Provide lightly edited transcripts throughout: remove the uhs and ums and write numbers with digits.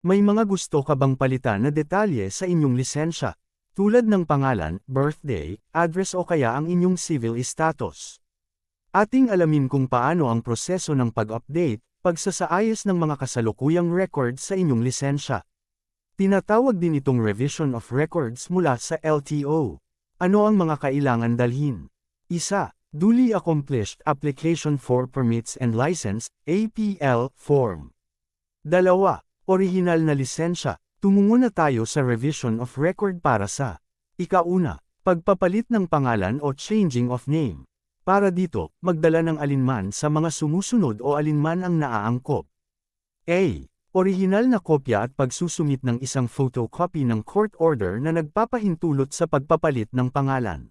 May mga gusto ka bang palitan na detalye sa inyong lisensya? Tulad ng pangalan, birthday, address o kaya ang inyong civil status. Ating alamin kung paano ang proseso ng pag-update, pagsasaayos ng mga kasalukuyang records sa inyong lisensya. Tinatawag din itong revision of records mula sa LTO. Ano ang mga kailangan dalhin? 1. Duly accomplished application for permits and license, APL, form. 2. Orihinal na lisensya. Tumungo na tayo sa revision of record para sa ika-una, pagpapalit ng pangalan o changing of name. Para dito, magdala ng alinman sa mga sumusunod o alinman ang naaangkop. A. Orihinal na kopya at pagsusumit ng isang photocopy ng court order na nagpapahintulot sa pagpapalit ng pangalan.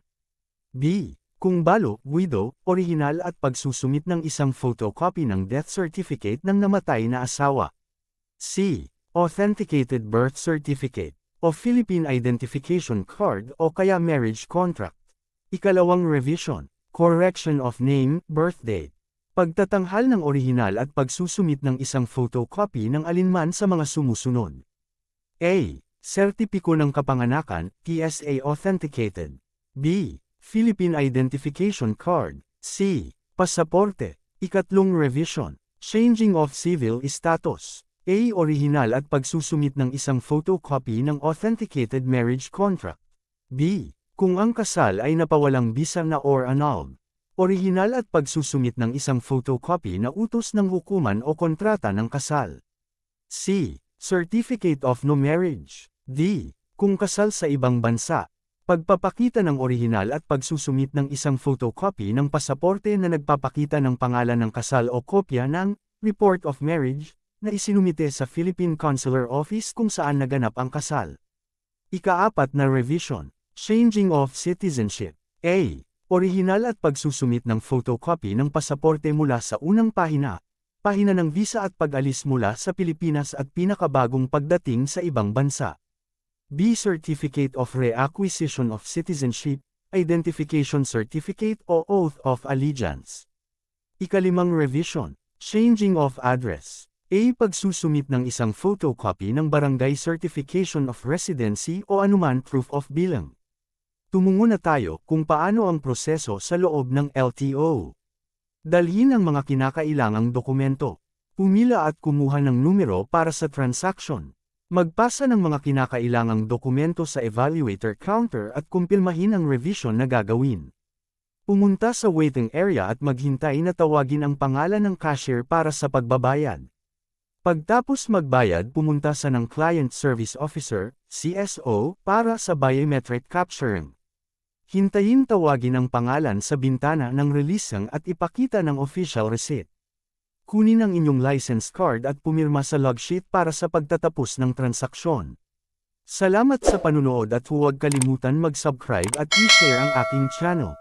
B. Kung balo, widow, orihinal at pagsusumit ng isang photocopy ng death certificate ng namatay na asawa. C. Authenticated birth certificate, o Philippine Identification Card o kaya marriage contract. Ikalawang revision, correction of name, birth date. Pagtatanghal ng orihinal at pagsusumit ng isang photocopy ng alinman sa mga sumusunod. A. Sertipiko ng kapanganakan, TSA authenticated. B. Philippine Identification Card. C. Pasaporte. Ikatlong revision, changing of civil status. A. Orihinal at pagsusumit ng isang photocopy ng authenticated marriage contract. B. Kung ang kasal ay napawalang bisa na or annulled. Orihinal at pagsusumit ng isang photocopy na utos ng hukuman o kontrata ng kasal. C. Certificate of no marriage. D. Kung kasal sa ibang bansa. Pagpapakita ng orihinal at pagsusumit ng isang photocopy ng pasaporte na nagpapakita ng pangalan ng kasal o kopya ng report of marriage na isinumite sa Philippine Consular Office kung saan naganap ang kasal. Ika-4 na revision, changing of citizenship. A. Orihinal at pagsusumit ng photocopy ng pasaporte mula sa unang pahina ng visa at pag-alis mula sa Pilipinas at pinakabagong pagdating sa ibang bansa. B. Certificate of Reacquisition of Citizenship, Identification Certificate o Oath of Allegiance. Ika-5 revision, changing of address. A. Pagsusumit ng isang photocopy ng barangay certification of residency o anuman proof of bilang. Tumungo na tayo kung paano ang proseso sa loob ng LTO. Dalhin ang mga kinakailangang dokumento. Pumila at kumuha ng numero para sa transaction. Magpasa ng mga kinakailangang dokumento sa evaluator counter at kumpirmahin ang revision na gagawin. Pumunta sa waiting area at maghintay na tawagin ang pangalan ng cashier para sa pagbabayad. Pagtapos magbayad, pumunta sa ng Client Service Officer, CSO, para sa biometric capturing. Hintayin tawagin ang pangalan sa bintana ng releasing at ipakita ng official receipt. Kunin ang inyong license card at pumirma sa logsheet para sa pagtatapos ng transaksyon. Salamat sa panunood at huwag kalimutan mag-subscribe at i-share ang aking channel.